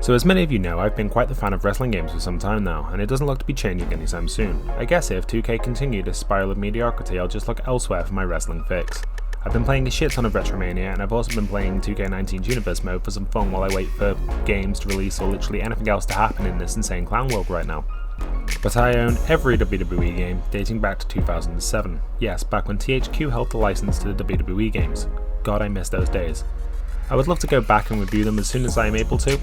So as many of you know, I've been quite the fan of wrestling games for some time now, and it doesn't look to be changing anytime soon. I guess if 2K continue this spiral of mediocrity, I'll just look elsewhere for my wrestling fix. I've been playing a shit ton of Retromania, and I've also been playing 2K19's Universe mode for some fun while I wait for games to release or literally anything else to happen in this insane clown world right now. But I own every WWE game dating back to 2007. Yes, back when THQ held the license to the WWE games. God, I miss those days. I would love to go back and review them as soon as I am able to.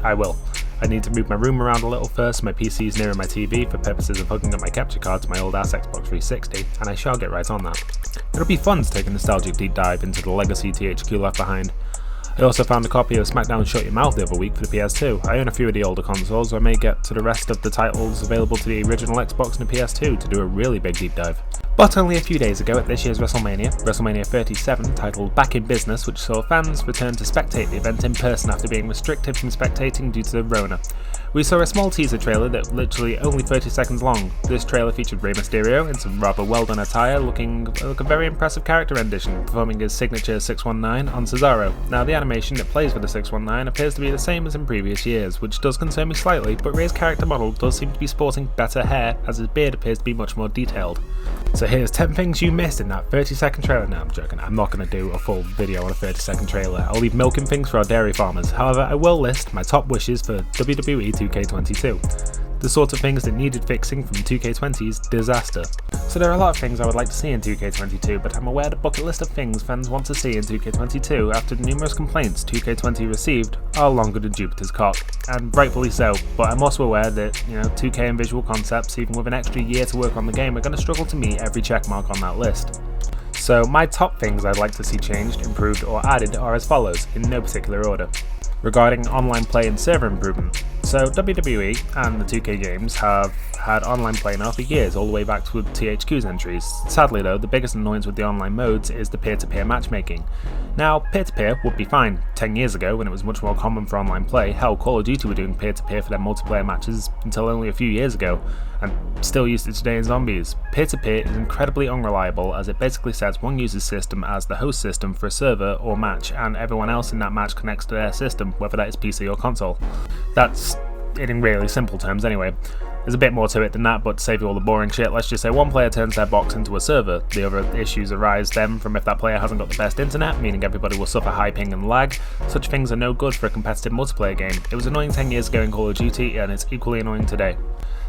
I will. I need to move my room around a little first, my PC is nearer my TV for purposes of hooking up my capture card to my old ass Xbox 360, and I shall get right on that. It'll be fun to take a nostalgic deep dive into the legacy THQ left behind. I also found a copy of SmackDown Shut Your Mouth the other week for the PS2. I own a few of the older consoles, so I may get to the rest of the titles available to the original Xbox and the PS2 to do a really big deep dive. But only a few days ago at this year's WrestleMania 37, titled Back in Business, which saw fans return to spectate the event in person after being restricted from spectating due to the Rona. We saw a small teaser trailer that literally only 30 seconds long. This trailer featured Rey Mysterio in some rather well done attire, looking like a very impressive character rendition, performing his signature 619 on Cesaro. Now the animation that plays for the 619 appears to be the same as in previous years, which does concern me slightly, but Rey's character model does seem to be sporting better hair, as his beard appears to be much more detailed. So here's 10 things you missed in that 30-second trailer. No, I'm joking, I'm not going to do a full video on a 30-second trailer. I'll leave milking things for our dairy farmers. However, I will list my top wishes for WWE 2K22. The sort of things that needed fixing from 2K20's disaster. So there are a lot of things I would like to see in 2K22, but I'm aware the bucket list of things fans want to see in 2K22 after the numerous complaints 2K20 received are longer than Jupiter's cock, and rightfully so, but I'm also aware that, 2K and Visual Concepts, even with an extra year to work on the game, are going to struggle to meet every checkmark on that list. So my top things I'd like to see changed, improved or added are as follows, in no particular order. Regarding online play and server improvement. So WWE and the 2K games have had online play now for years, all the way back to THQ's entries. Sadly though, the biggest annoyance with the online modes is the peer-to-peer matchmaking. Now, peer-to-peer would be fine 10 years ago when it was much more common for online play. Hell, Call of Duty were doing peer-to-peer for their multiplayer matches until only a few years ago, and still used it today in Zombies. Peer-to-peer is incredibly unreliable as it basically sets one user's system as the host system for a server or match, and everyone else in that match connects to their system, whether that is PC or console. That's in really simple terms anyway. There's a bit more to it than that, but to save you all the boring shit, let's just say one player turns their box into a server. The other issues arise then from if that player hasn't got the best internet, meaning everybody will suffer high ping and lag. Such things are no good for a competitive multiplayer game. It was annoying 10 years ago in Call of Duty, and it's equally annoying today.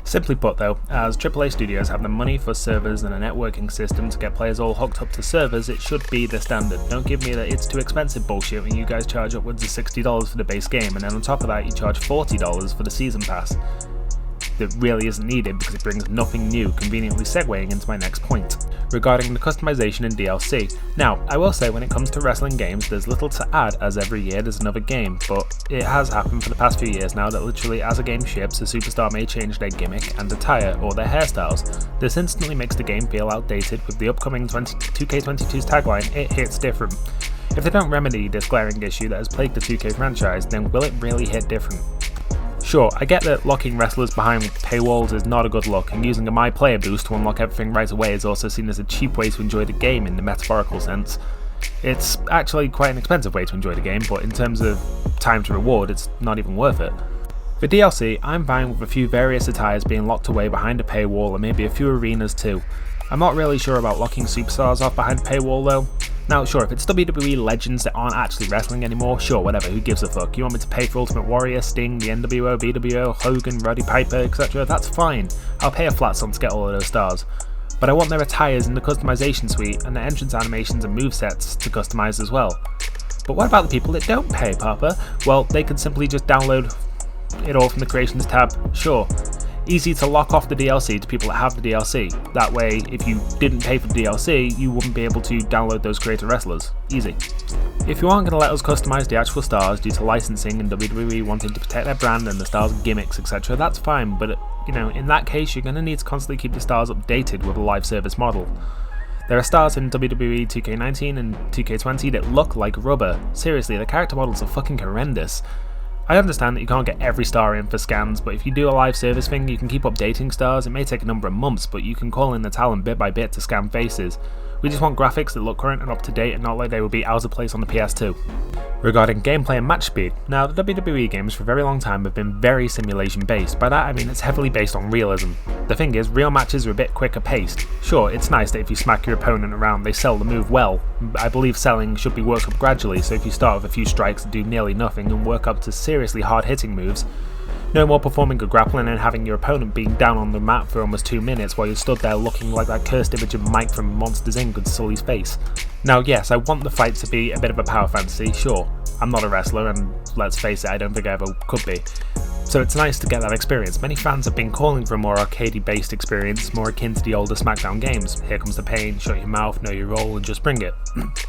Simply put though, as AAA studios have the money for servers and a networking system to get players all hooked up to servers, it should be the standard. Don't give me that it's too expensive bullshit when you guys charge upwards of $60 for the base game, and then on top of that you charge $40 for the season pass. That really isn't needed because it brings nothing new, conveniently segueing into my next point, regarding the customization in DLC. Now, I will say when it comes to wrestling games, there's little to add as every year there's another game, but it has happened for the past few years now that literally as a game ships, a superstar may change their gimmick and attire or their hairstyles. This instantly makes the game feel outdated. With the upcoming 2K22's tagline, it hits different. If they don't remedy this glaring issue that has plagued the 2K franchise, then will it really hit different? Sure, I get that locking wrestlers behind paywalls is not a good look, and using a My Player boost to unlock everything right away is also seen as a cheap way to enjoy the game in the metaphorical sense. It's actually quite an expensive way to enjoy the game, but in terms of time to reward, it's not even worth it. For DLC, I'm fine with a few various attires being locked away behind a paywall and maybe a few arenas too. I'm not really sure about locking superstars off behind a paywall though. Now sure, if it's WWE legends that aren't actually wrestling anymore, sure, whatever, who gives a fuck. You want me to pay for Ultimate Warrior, Sting, the NWO, BWO, Hogan, Roddy Piper, etc., that's fine. I'll pay a flat sum to get all of those stars. But I want their attires in the customization suite and their entrance animations and movesets to customize as well. But what about the people that don't pay, Papa? Well, they could simply just download it all from the Creations tab, sure. Easy to lock off the DLC to people that have the DLC. That way, if you didn't pay for the DLC, you wouldn't be able to download those creator wrestlers. Easy. If you aren't going to let us customize the actual stars due to licensing and WWE wanting to protect their brand and the stars' gimmicks, etc., that's fine, but in that case, you're going to need to constantly keep the stars updated with a live service model. There are stars in WWE 2K19 and 2K20 that look like rubber. Seriously, the character models are fucking horrendous. I understand that you can't get every star in for scans, but if you do a live service thing, you can keep updating stars. It may take a number of months, but you can call in the talent bit by bit to scan faces. We just want graphics that look current and up to date and not like they would be out of place on the PS2. Regarding gameplay and match speed, now the WWE games for a very long time have been very simulation based. By that I mean it's heavily based on realism. The thing is, real matches are a bit quicker paced. Sure, it's nice that if you smack your opponent around they sell the move well. I believe selling should be worked up gradually, so if you start with a few strikes that do nearly nothing and work up to seriously hard hitting moves, no more performing good grappling and having your opponent being down on the mat for almost 2 minutes while you're stood there looking like that cursed image of Mike from Monsters Inc. with Sully's face. Now yes, I want the fights to be a bit of a power fantasy, sure. I'm not a wrestler and let's face it, I don't think I ever could be. So it's nice to get that experience. Many fans have been calling for a more arcadey based experience, more akin to the older SmackDown games. Here comes the pain, shut your mouth, know your role and just bring it.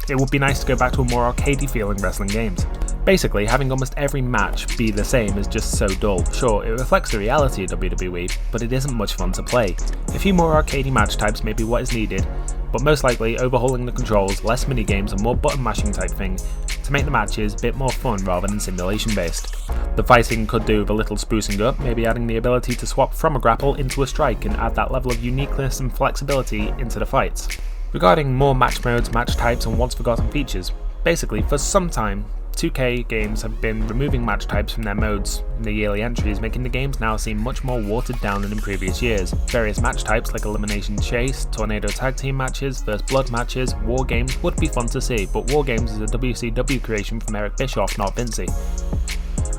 It would be nice to go back to a more arcadey feeling wrestling games. Basically, having almost every match be the same is just so dull. Sure, it reflects the reality of WWE, but it isn't much fun to play. A few more arcadey match types may be what is needed, but most likely overhauling the controls, less minigames and more button mashing type thing to make the matches a bit more fun rather than simulation based. The fighting could do with a little sprucing up, maybe adding the ability to swap from a grapple into a strike and add that level of uniqueness and flexibility into the fights. Regarding more match modes, match types and once forgotten features, basically for some time 2K games have been removing match types from their modes in the yearly entries, making the games now seem much more watered down than in previous years. Various match types like Elimination Chase, Tornado Tag Team matches, First Blood matches, War Games would be fun to see, but War Games is a WCW creation from Eric Bischoff, not Vinci.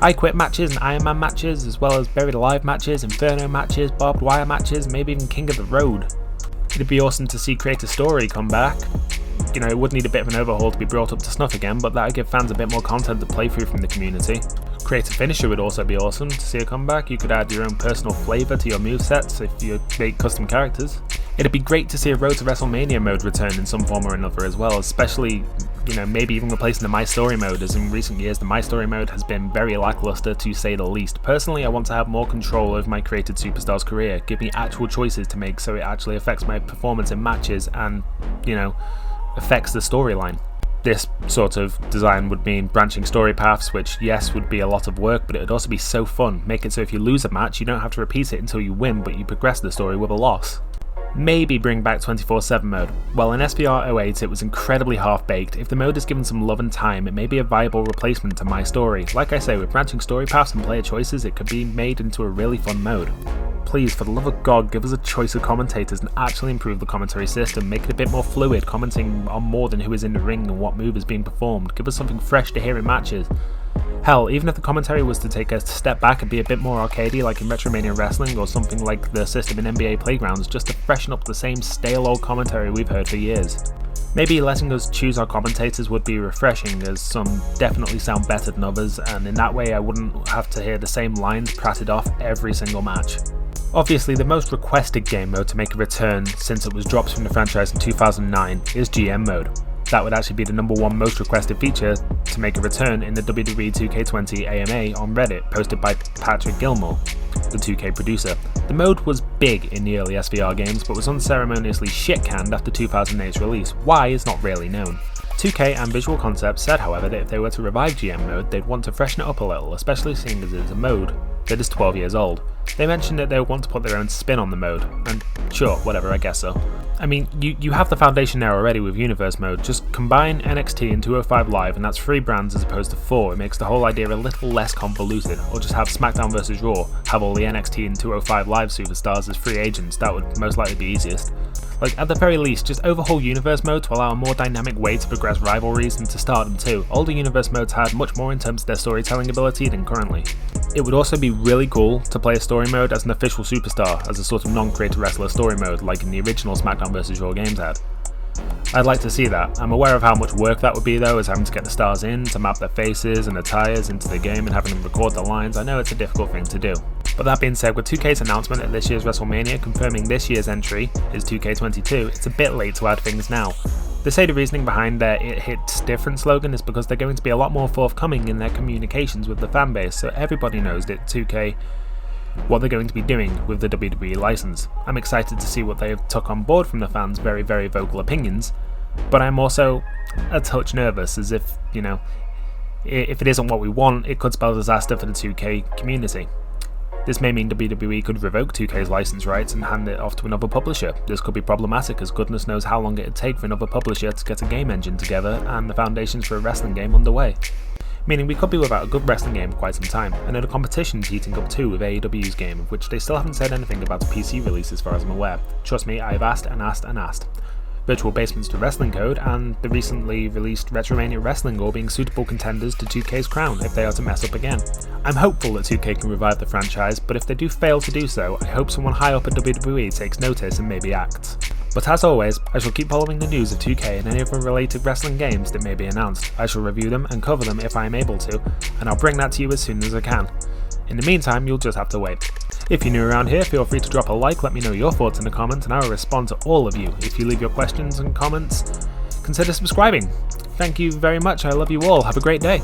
I Quit matches and Iron Man matches, as well as Buried Alive matches, Inferno matches, Barbed Wire matches, maybe even King of the Road. It'd be awesome to see Create a Story come back. You know, it would need a bit of an overhaul to be brought up to snuff again, but that would give fans a bit more content to play through from the community. Create a Finisher would also be awesome to see a comeback. You could add your own personal flavour to your movesets if you make custom characters. It'd be great to see a Road to WrestleMania mode return in some form or another as well, especially, you know, maybe even replacing the My Story mode, as in recent years the My Story mode has been very lackluster to say the least. Personally, I want to have more control over my created superstar's career, give me actual choices to make so it actually affects my performance in matches and, you know, affects the storyline. This sort of design would mean branching story paths, which yes would be a lot of work, but it would also be so fun. Make it so if you lose a match you don't have to repeat it until you win, but you progress the story with a loss. Maybe bring back 24/7 mode. Well, in SVR 08 it was incredibly half-baked. If the mode is given some love and time, it may be a viable replacement to My Story. Like I say, with branching story paths and player choices, it could be made into a really fun mode. Please, for the love of God, give us a choice of commentators and actually improve the commentary system. Make it a bit more fluid, commenting on more than who is in the ring and what move is being performed. Give us something fresh to hear in matches. Hell, even if the commentary was to take a step back and be a bit more arcadey like in Retromania Wrestling or something like the system in NBA Playgrounds, just to freshen up the same stale old commentary we've heard for years. Maybe letting us choose our commentators would be refreshing, as some definitely sound better than others, and in that way I wouldn't have to hear the same lines prattted off every single match. Obviously, the most requested game mode to make a return since it was dropped from the franchise in 2009 is GM mode. That would actually be the #1 most requested feature to make a return in the WWE 2K20 AMA on Reddit, posted by Patrick Gilmore, the 2K producer. The mode was big in the early SVR games, but was unceremoniously shit-canned after 2008's release. Why is not really known. 2K and Visual Concepts said, however, that if they were to revive GM mode, they'd want to freshen it up a little, especially seeing as it is a mode that is 12 years old. They mentioned that they would want to put their own spin on the mode, and sure, whatever, I guess so. I mean, you have the foundation there already with Universe mode. Just combine NXT and 205 Live, and that's 3 brands as opposed to 4. It makes the whole idea a little less convoluted. Or just have SmackDown vs Raw, have all the NXT and 205 Live superstars as free agents. That would most likely be easiest. Like, at the very least, just overhaul Universe mode to allow a more dynamic way to progress rivalries and to start them too. Older Universe modes had much more in terms of their storytelling ability than currently. It would also be really cool to play a story mode as an official superstar, as a sort of non-creator wrestler story mode like in the original SmackDown vs Raw games had. I'd like to see that. I'm aware of how much work that would be though, as having to get the stars in, to map their faces and attires into the game and having them record the lines. I know it's a difficult thing to do. But that being said, with 2K's announcement at this year's WrestleMania confirming this year's entry is 2K22, it's a bit late to add things now. They say the reasoning behind their "It Hits Different" slogan is because they're going to be a lot more forthcoming in their communications with the fanbase, so everybody knows that 2K what they're going to be doing with the WWE license. I'm excited to see what they have took on board from the fans' very, very vocal opinions, but I'm also a touch nervous, as if, you know, if it isn't what we want, it could spell disaster for the 2K community. This may mean WWE could revoke 2K's license rights and hand it off to another publisher. This could be problematic, as goodness knows how long it'd take for another publisher to get a game engine together and the foundations for a wrestling game underway. Meaning we could be without a good wrestling game for quite some time, and the competition's heating up too with AEW's game, of which they still haven't said anything about a PC release as far as I'm aware. Trust me, I've asked and asked and asked. Virtual Basements to Wrestling Code and the recently released Retromania Wrestling all being suitable contenders to 2K's crown if they are to mess up again. I'm hopeful that 2K can revive the franchise, but if they do fail to do so, I hope someone high up at WWE takes notice and maybe acts. But as always, I shall keep following the news of 2K and any other related wrestling games that may be announced. I shall review them and cover them if I am able to, and I'll bring that to you as soon as I can. In the meantime, you'll just have to wait. If you're new around here, feel free to drop a like, let me know your thoughts in the comments, and I will respond to all of you. If you leave your questions and comments, consider subscribing. Thank you very much, I love you all, have a great day.